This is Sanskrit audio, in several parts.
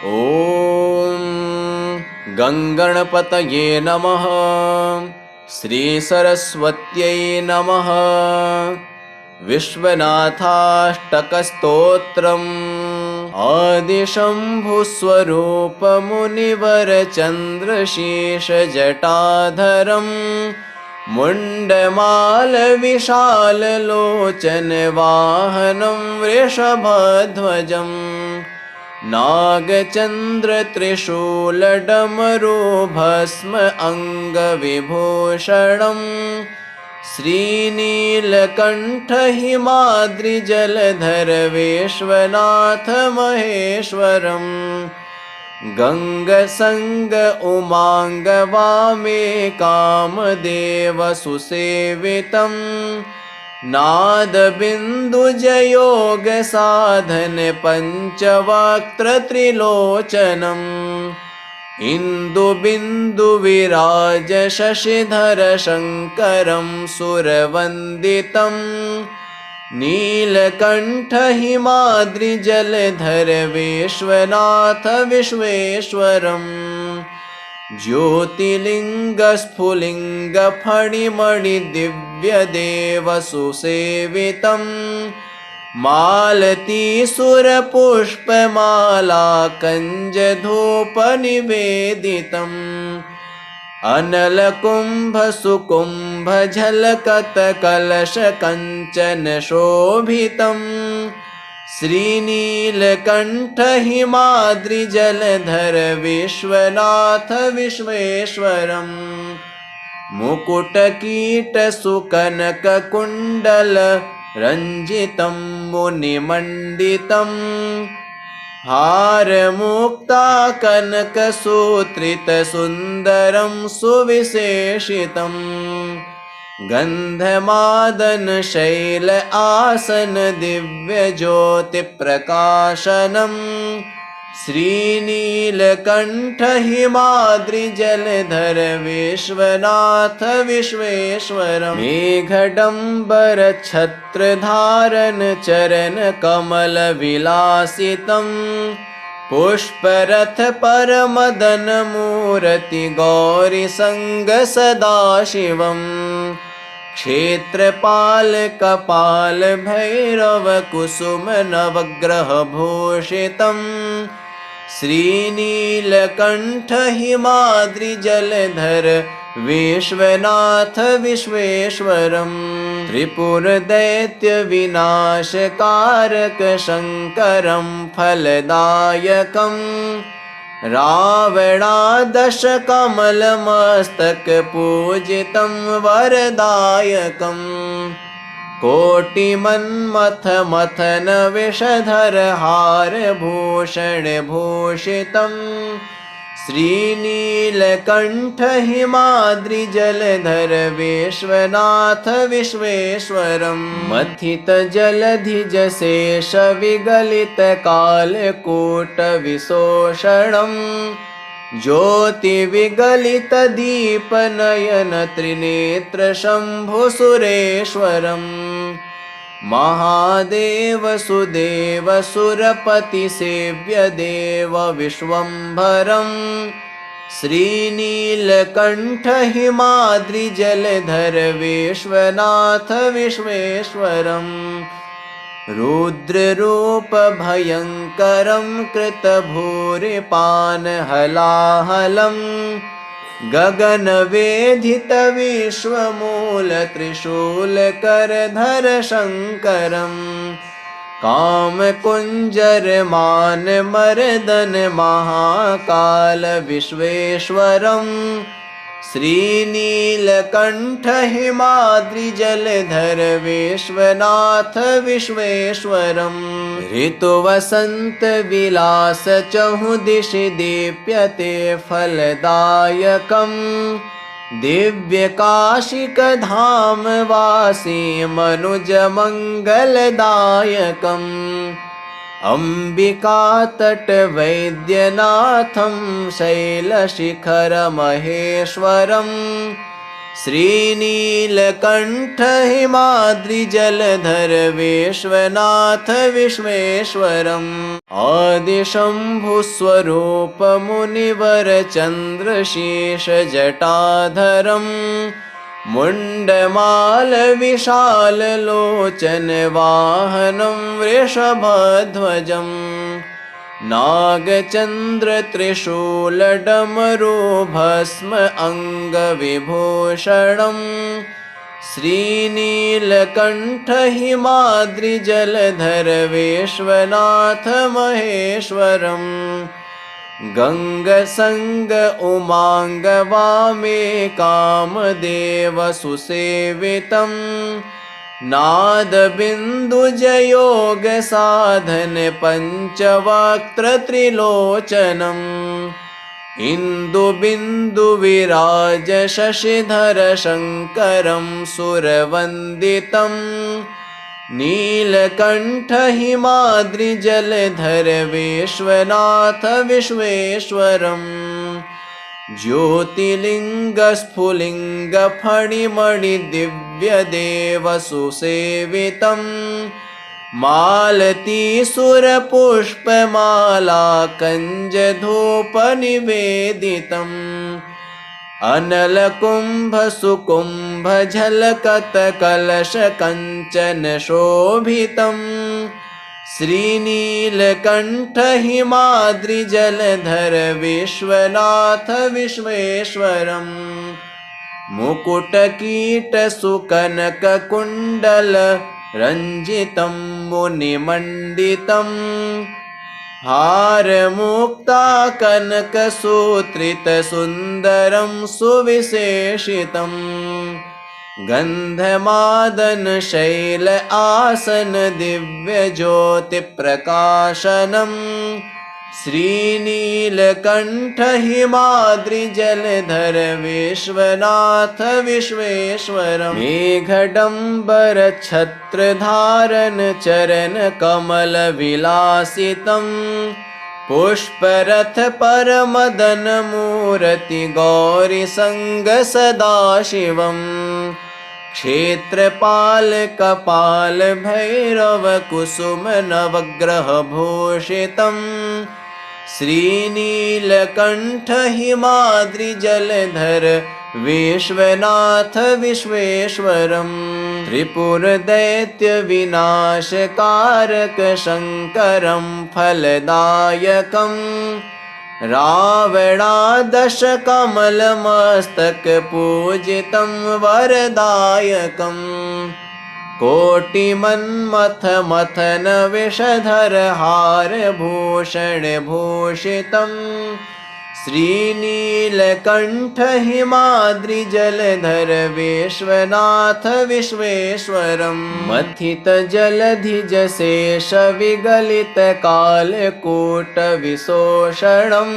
ॐ गङ्गणपतये नमः। श्रीसरस्वत्यै नमः। विश्वनाथाष्टकस्तोत्रम् आदिशम्भुस्वरूपमुनिवरचन्द्रशेषजटाधरम् मुण्डमालविशाललोचनवाहनं वृषभध्वजम् नागचन्द्रत्रिशूलडमरुभस्म अङ्गविभूषणम् श्रीनीलकण्ठहिमाद्रिजलधर विश्वनाथ महेश्वरम् गङ्गसङ्ग उमाङ्गवामे कामदेवसुसेवितम् नादबिन्दुजयोगसाधन पञ्चवक्त्रत्रिलोचनम् इन्दुबिन्दुविराज शशिधर शङ्करं सुरवन्दितम् नीलकण्ठहिमाद्रिजलधर विश्वनाथ विश्वेश्वरम् ज्योतिलिङ्गस्फुलिङ्गफणिमणिदिव्यदेवसुसेवितम् मालतीसुरपुष्पमालाकञ्जधूपनिवेदितम् अनलकुम्भसुकुम्भझलकतकलशकञ्चनशोभितम् श्रीनीलकण्ठहिमाद्रिजलधर विश्वनाथ विश्वेश्वरम् मुकुटकीटसुकनककुण्डल रञ्जितं मुनिमण्डितम् हारमुक्ताकनकसूत्रितसुन्दरं सुविशेषितम् गन्धमादनशैल आसन दिव्यज्योतिप्रकाशनम् श्रीनीलकण्ठहिमाद्रिजलधर विश्वनाथ विश्वेश्वरम् मेघडम्बरछत्रधारन चरणकमलविलासितम् पुष्परथ परमदनमूर्ति गौरीसङ्ग सदाशिवम् क्षेत्रपालकपाल भैरव कुसुम नवग्रहभूषितम् श्रीनीलकण्ठहिमाद्रिजलधर विश्वनाथ विश्वेश्वरम् त्रिपुरदैत्यविनाशकारक शङ्करं फलदायकम् रावणादशकमलमस्तकपूजितं वरदायकम् कोटिमन्मथमथन विषधर हारभूषणभूषितम् श्रीनीलकण्ठहिमाद्रिजलधर विश्वनाथ विश्वेश्वरम् मथितजलधिजशेषविगलितकालकूटविशोषणम् ज्योतिविगलितदीपनयन त्रिनेत्रशम्भुसुरेश्वरम् महादेव सुदेव सुरपति सेव्य देव विश्वम्भरम् श्रीनीलकण्ठहिमाद्रिजलधर विश्वनाथ विश्वेश्वरम् रुद्ररूपभयङ्करं कृतभूरिपानहलाहलम् गगनवेधितविश्वमूलत्रिशूलकरधर शङ्करम् कामकुञ्जरमानमर्दन महाकाल विश्वेश्वरम् श्रीनीलकण्ठहिमाद्रिजलधर विश्वनाथ विश्वेश्वरम् ऋतुवसन्तविलास चहुदिशि दीप्यते फलदायकम् दिव्यकाशिकधाम वासी मनुजमङ्गलदायकम् अम्बिकातटवैद्यनाथं शैलशिखरमहेश्वरम् श्रीनीलकण्ठ हिमाद्रिजलधर विश्वनाथ विश्वेश्वरम् आदिशम्भुस्वरूपमुनिवर चन्द्रशीर्ष जटाधरम् मुण्डमाल विशाल लोचन वाहनं वृषभध्वजम् नागचन्द्र त्रिशूलडमरू भस्म अङ्गविभूषणम् श्रीनीलकण्ठ हिमाद्रिजलधर विश्वनाथ महेश्वरम् गङ्गसङ्ग उमाङ्ग वामे कामदेव सुसेवितम् नादबिन्दुजयोग साधन पञ्चवक्त्र त्रिलोचनम् इन्दुबिन्दु विराज शशिधर शङ्करं सुरवन्दितम् नीलकण्ठ हिमाद्रिजलधर विश्वनाथ विश्वेश्वरम् ज्योतिलिङ्गस्फुलिङ्ग फणिमणि दिव्यदेव सुसेवितम् मालती सुरपुष्पमाला कञ्जधूपनिवेदितम् अनलकुम्भ सुकुम्भ झलकत कलश कञ्चन शोभितम् श्रीनीलकण्ठ हिमाद्रिजलधर विश्वनाथ विश्वेश्वरम् मुकुटकीट सुकनक कुण्डल रञ्जितं मुनिमण्डितम् हारमुक्ता कनकसूत्रित सुन्दरं सुविशेषितम् गन्धमादन शैल आसन दिव्य ज्योति प्रकाशनम् श्रीनीलकण्ठ हिमाद्रिजलधर विश्वनाथ विश्वेश्वरम् मेघडम्बर छत्रधारण चरण कमल विलासितम् पुष्परथ परमदन मूर्ति गौरी संग सदाशिवम् क्षेत्रपाल कपाल भैरव कुसुम नवग्रह भूषितम् श्रीनीलकण्ठ हिमाद्रिजलधर विश्वनाथ विश्वेश्वरम् त्रिपुरदैत्य विनाशकारक शङ्करं फलदायकम् रावणादश कमलमस्तक पूजितं वरदायकम् कोटिमन्मथ मथन विषधर हार भूषण भूषितम् श्रीनीलकण्ठ हिमाद्रिजलधर विश्वनाथ विश्वेश्वरम् मथित जलधिज शेष विगलित कालकूट विशोषणम्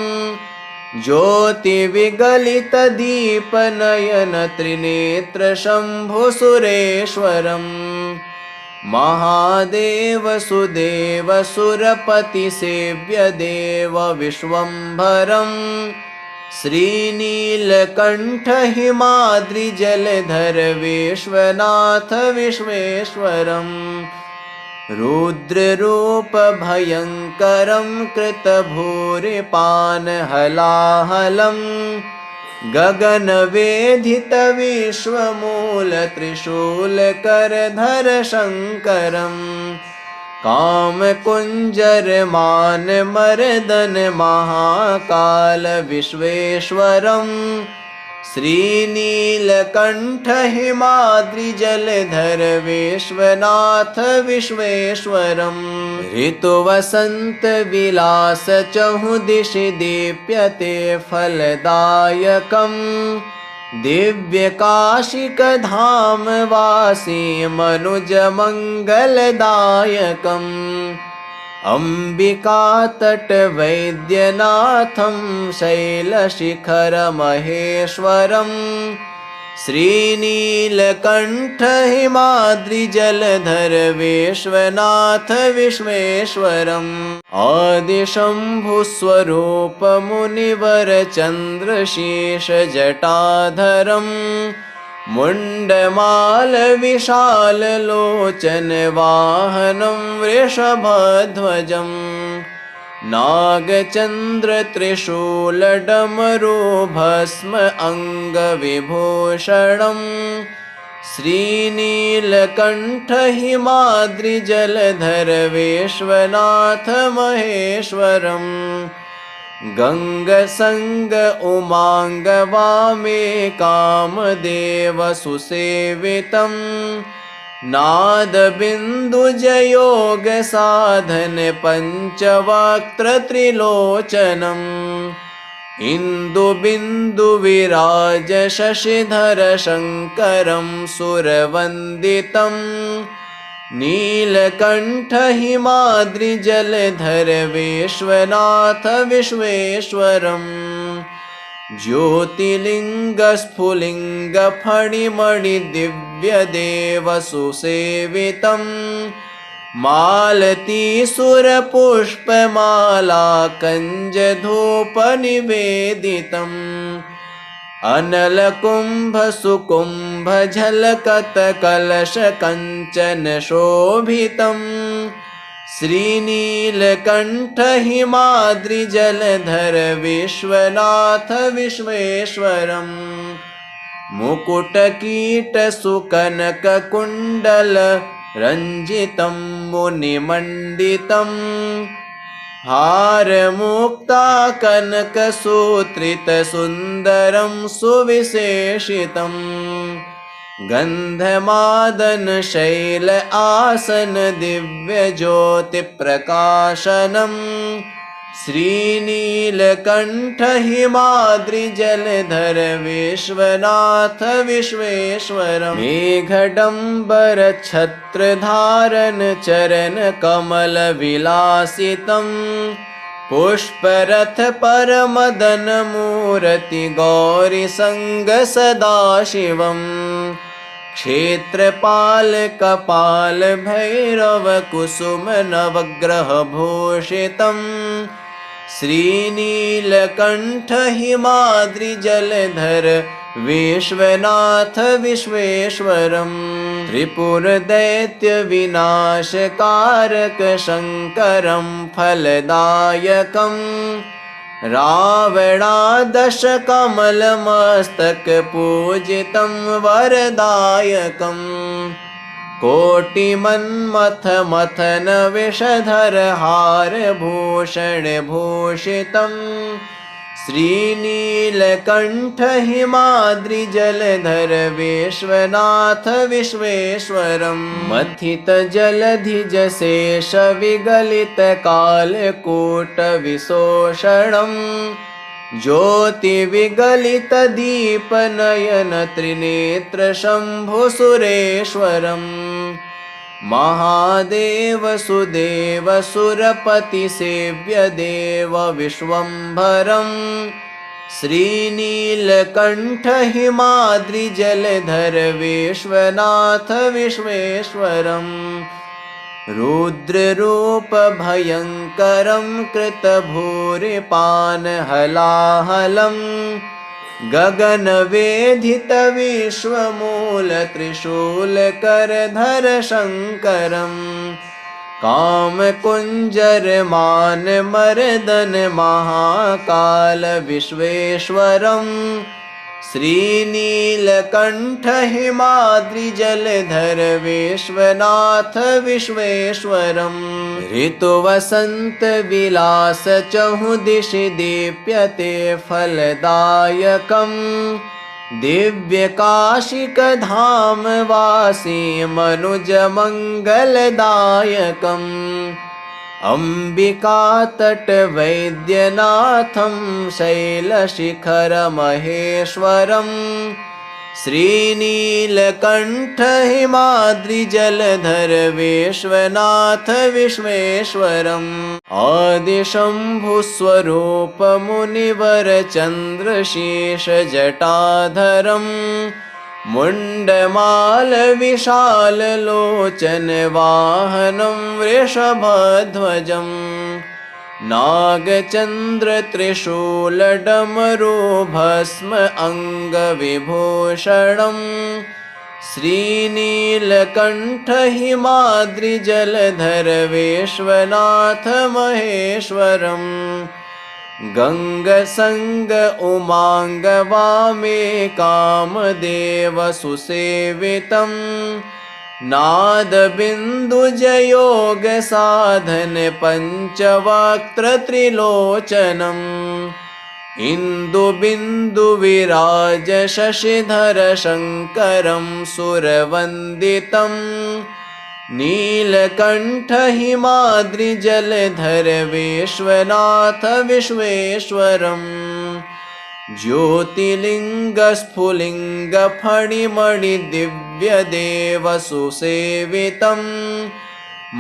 ज्योति विगलित दीप नयन त्रिनेत्र शम्भु सुरेश्वरम् महादेव सुदेव सुरपति सेव्य देव विश्वम्भरम् श्रीनीलकण्ठ हिमाद्रिजलधर विश्वनाथ विश्वेश्वरम् रुद्ररूप भयङ्करं कृतभूरिपान हलाहलम् गगनवेधित विश्वमूल त्रिशूलकरधर शङ्करम् कामकुञ्जर मान मर्दन महाकाल विश्वेश्वरम् श्रीनीलकण्ठ हिमाद्रिजलधर विश्वनाथ विश्वेश्वरम् ऋतुवसन्त विलास चहुदिशि दीप्यते फलदायकम् दिव्यकाशिकधाम वासी मनुज मङ्गलदायकम् अम्बिकातट वैद्यनाथं शैलशिखर महेश्वरम् श्रीनीलकण्ठ हिमाद्रिजलधर विश्वनाथ विश्वेश्वरम् आदिशम्भुस्वरूप मुनिवर चन्द्रशीर्ष जटाधरम् मुण्डमालविशाललोचनवाहनं वृषभध्वजं नागचन्द्रत्रिशूलडमरू भस्म अङ्गविभूषणम् श्रीनीलकण्ठहिमाद्रिजलधर विश्वनाथ महेश्वरम् गङ्गसङ्ग उमाङ्गवामे कामदेवसुसेवितं नादबिन्दुजयोगसाधन पञ्चवक्त्रत्रिलोचनम् इन्दुबिन्दुविराज शशिधर शङ्करं सुरवन्दितं नीलकण्ठहिमाद्रिजलधर विश्वनाथ विश्वेश्वरम् ज्योतिलिङ्गस्फुलिङ्गफणिमणिदिव्यदेवसुसेवितं मालतीसुरपुष्पमालाकञ्जधूपनिवेदितम् अनलकुम्भसुकुम्भझलकतकलशकञ्चनशोभितं श्रीनीलकण्ठहिमाद्रिजलधर विश्वनाथ विश्वेश्वरम् मुकुटकीटसुकनककुण्डल रञ्जितं मुनिमण्डितम् हारमुक्ताकनकसूत्रितसुन्दरं सुविशेषितं गन्धमादनशैल आसन दिव्यज्योतिप्रकाशनं श्रीनीलकण्ठहिमाद्रिजलधर विश्वनाथ विश्वेश्वरम् मेघडम्बरछत्रधारन चरणकमलविलासितं पुष्परथ परमदनमूर्ति गौरीसङ्ग सदाशिवम् क्षेत्रपालकपाल भैरव कुसुम नवग्रहभूषितम् श्रीनीलकण्ठहिमाद्रिजलधर विश्वनाथ विश्वेश्वरम् त्रिपुरदैत्यविनाशकारक शङ्करं फलदायकम् रावणादशकमलमस्तकपूजितं वरदायकम् कोटिमन्मथमथन विषधर हारभूषणभूषितं श्रीनीलकण्ठहिमाद्रिजलधर विश्वनाथ विश्वेश्वरम् मथितजलधिजशेषविगलितकालकूटविशोषणम् ज्योतिविगलितदीपनयन त्रिनेत्रशम्भुसुरेश्वरम् महादेव सुदेव सुरपति सेव्य देव विश्वम्भरम् श्रीनीलकण्ठहिमाद्रिजलधर विश्वनाथ विश्वेश्वरम् रुद्ररूपभयङ्करं कृतभूरिपानहलाहलं गगनवेधितविश्वमूलत्रिशूलकरधर शङ्करम् कामकुञ्जरमानमर्दन महाकाल विश्वेश्वरम् श्रीनीलकण्ठहिमाद्रिजलधर विश्वनाथ विश्वेश्वरम् ऋतुवसन्तविलास चहुदिशि दीप्यते फलदायकम् दिव्यकाशिकधामवासी मनुजमङ्गलदायकम् अम्बिकातटवैद्यनाथं शैलशिखरमहेश्वरम् श्रीनीलकण्ठहिमाद्रिजलधर विश्वनाथ विश्वेश्वरम् आदिशम्भुस्वरूपमुनिवरचन्द्रशीर्षजटाधरम् मुण्डमालविशाललोचनवाहनं वृषभध्वजम् नागचन्द्र त्रिशूलडमरू भस्म अङ्गविभूषणम् श्रीनीलकण्ठ हिमाद्रिजलधर विश्वनाथ महेश्वरम् गङ्गसङ्ग उमाङ्ग वामे कामदेव सुसेवितम् नादबिन्दुजयोग साधन पञ्चवक्त्र त्रिलोचनम् इन्दुबिन्दुविराज शशिधर शङ्करं सुरवन्दितम् नीलकण्ठ हिमाद्रिजलधर विश्वनाथ विश्वेश्वरम् ज्योतिलिङ्गस्फुलिङ्गफणिमणि दिव्यदेव सुसेवितम्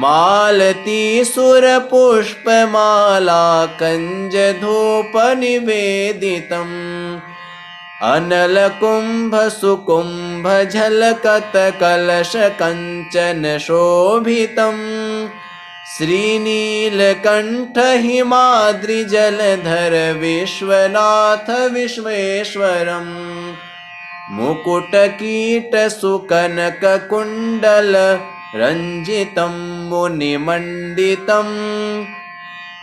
मालतीसुरपुष्पमाला कञ्जधूपनिवेदितम् अनलकुम्भसुकुम्भझलकतकलशकञ्चन शोभितम् श्रीनीलकण्ठ हिमाद्रिजलधर विश्वनाथ विश्वेश्वरम् मुकुटकीटसुकनककुण्डल रञ्जितं मुनिमण्डितम्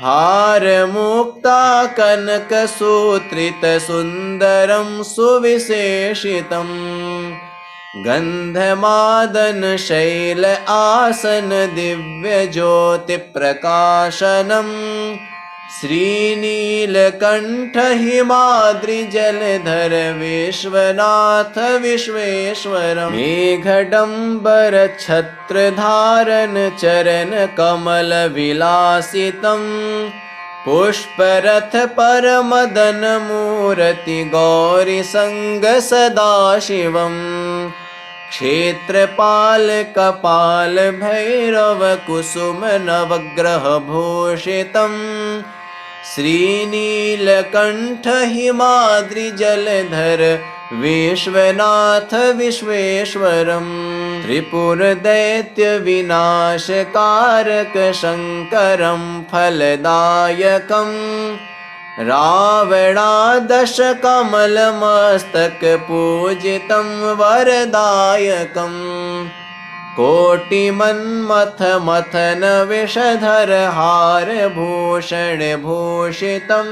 हारमुक्ताकनकसूत्रितसुन्दरं सुविशेषितम् गन्धमादन शैल आसन दिव्यज्योतिप्रकाशनम् श्रीनीलकण्ठ हिमाद्रिजलधर विश्वनाथ विश्वेश्वरम् मेघडम्बर छत्रधारन चरण कमल विलासितम् पुष्परथ परमदन मूर्ति गौरी संग सदाशिवम् क्षेत्रपाल कपाल भैरव कुसुम नवग्रह भूषितम् श्रीनीलकण्ठ हिमाद्रिजलधर विश्वनाथ विश्वेश्वरम् त्रिपुरदैत्य विनाशकारक शङ्करं फलदायकम् रावणादश कमलमस्तक पूजितं वरदायकम् कोटिमन्मथ मथन विषधर हार भूषण भूषितम्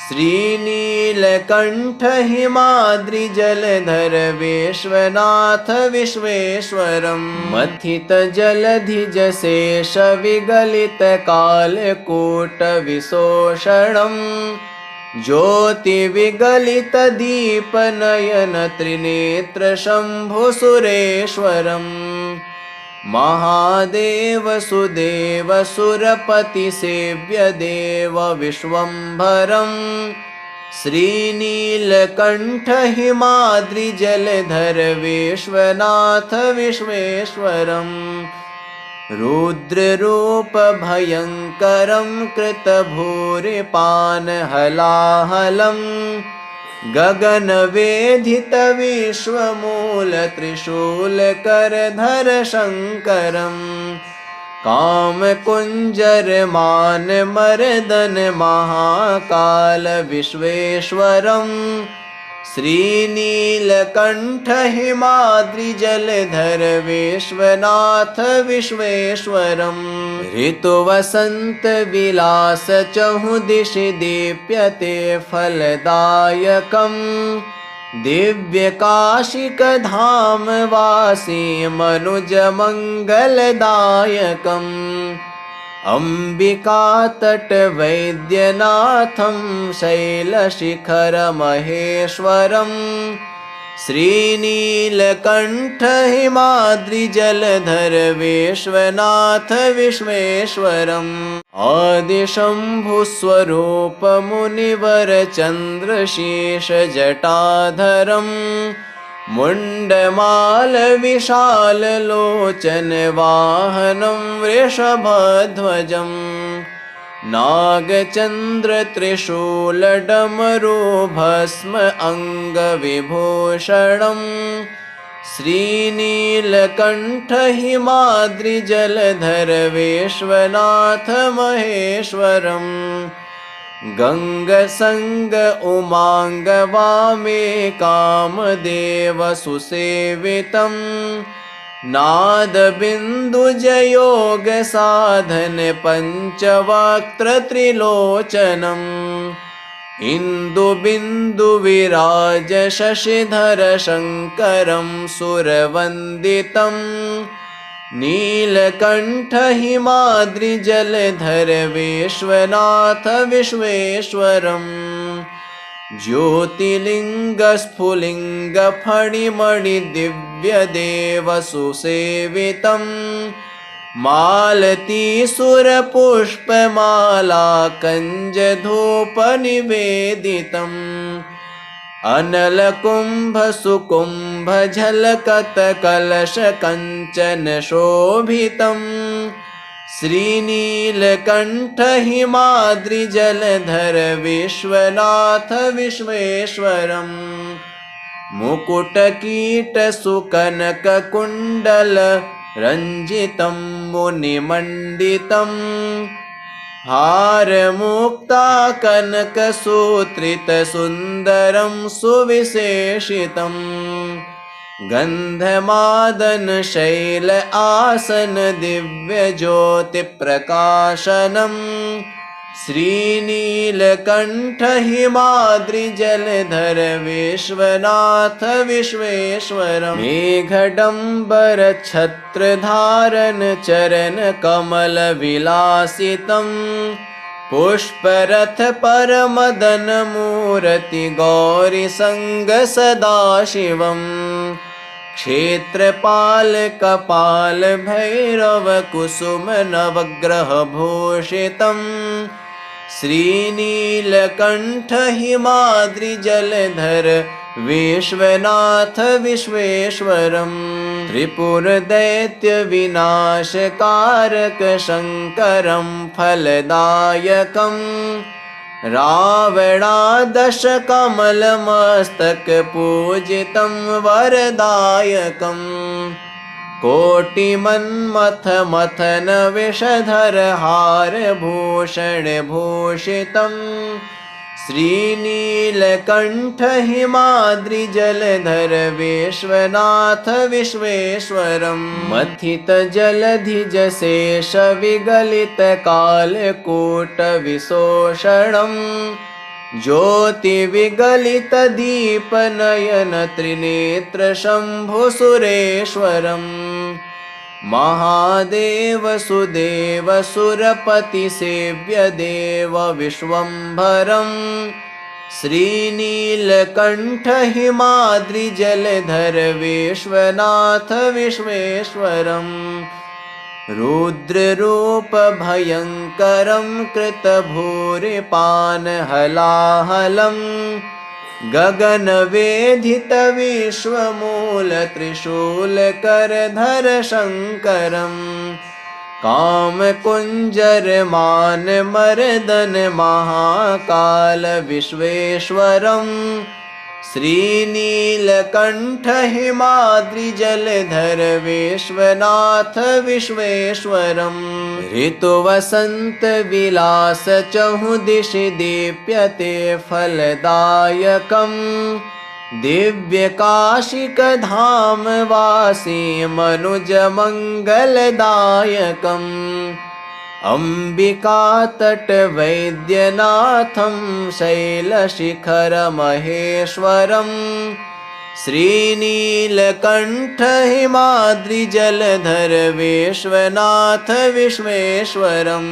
श्रीनीलकण्ठ हिमाद्रिजलधर विश्वनाथ विश्वेश्वरम् मथित जलधिज शेष विगलित कालकूट विशोषणम् ज्योति विगलित दीप नयन त्रिनेत्र शम्भु सुरेश्वरम् महादेव सुदेव सुरपति सेव्य देव विश्वम्भरम् श्रीनीलकण्ठ हिमाद्रिजलधर विश्वनाथ विश्वेश्वरम् रुद्ररूप भयङ्करं कृतभूरिपान हलाहलम् गगनवेधित विश्वमूल त्रिशूलकरधर शङ्करम् कामकुञ्जर मान मर्दन महाकाल विश्वेश्वरम् श्रीनीलकण्ठ हिमाद्रिजलधर विश्वनाथ विश्वेश्वरम् ऋतुवसन्त विलास चहुदिशि दीप्यते फलदायकम् दिव्यकाशिकधाम वासी मनुजमङ्गलदायकम् अम्बिकातट वैद्यनाथं शैलशिखर महेश्वरम् श्रीनीलकण्ठ हिमाद्रिजलधर विश्वनाथ विश्वेश्वरम् आदिशम्भुस्वरूप मुनिवर चन्द्रशीष जटाधरम् मुण्डमाल विशाल लोचन वाहनं वृषभध्वजम् नागचन्द्र त्रिशूल डमरू भस्म अङ्गविभूषणम् श्रीनीलकण्ठ हिमाद्रिजलधर विश्वनाथ महेश्वरम् गङ्गसङ्ग उमाङ्ग वामे कामदेव सुसेवितम् नादबिन्दुजयोग साधन पञ्चवक्त्र त्रिलोचनम् इन्दुबिन्दुविराज शशिधर शङ्करं सुरवन्दितम् नीलकण्ठ हिमाद्रिजलधर विश्वनाथ विश्वेश्वरम् ज्योतिलिङ्गस्फुलिङ्गफणिमणि दिव्यदेव सुसेवितम् मालती सुरपुष्पमाला कञ्जधूपनिवेदितम् अनलकुम्भ सुकुम्भ झलकतकलश कञ्चन शोभितम् श्रीनीलकण्ठ हिमाद्रिजलधर विश्वनाथ विश्वेश्वरम् मुकुटकीटसुकनककुण्डल रञ्जितं मुनिमण्डितं हारमुक्ताकनकसूत्रितसुन्दरं सुविशेषितं गन्धमादन शैल आसन दिव्यज्योतिप्रकाशनम् श्रीनीलकण्ठ हिमाद्रिजलधर विश्वनाथ विश्वेश्वरम् मेघडम्बर छत्रधारन चरण कमल विलासितम् पुष्परथ परमदन मूर्ति गौरी संग सदाशिवम् क्षेत्रपाल कपाल भैरव कुसुम नवग्रह भूषितम् श्रीनीलकण्ठ हिमाद्रिजलधर विश्वनाथ विश्वेश्वरम् त्रिपुरदैत्य विनाशकारक शङ्करं फलदायकम् रावणादश कमलमस्तक पूजितं वरदायकम् कोटिमन्मथ मथन विषधर हार भूषण भूषितम् श्रीनीलकण्ठ हिमाद्रिजलधर विश्वनाथ विश्वेश्वरम् मथित जलधिज शेष विगलित कालकूट विशोषणम् ज्योति विगलित दीप नयन त्रिनेत्र शंभु सुरेश्वरम् महादेव सुदेव सुरपति सेव्य देव विश्वम्भरम् श्रीनीलकण्ठ हिमाद्रिजलधर विश्वनाथ विश्वेश्वरम् रुद्ररूप भयङ्करं कृतभूरिपान हलाहलम् गगनवेधित विश्वमूल त्रिशूलकरधर शङ्करम् कामकुञ्जर मान मर्दन महाकाल विश्वेश्वरम् श्रीनीलकण्ठ हिमाद्रिजलधर विश्वनाथ विश्वेश्वरम् ऋतुवसन्त विलास चहुदिशि दीप्यते फलदायकम् दिव्यकाशिकधाम वासी मनुज मङ्गलदायकम् अम्बिकातट वैद्यनाथं शैलशिखर महेश्वरम् श्रीनीलकण्ठ हिमाद्रिजलधर विश्वनाथ विश्वेश्वरम्।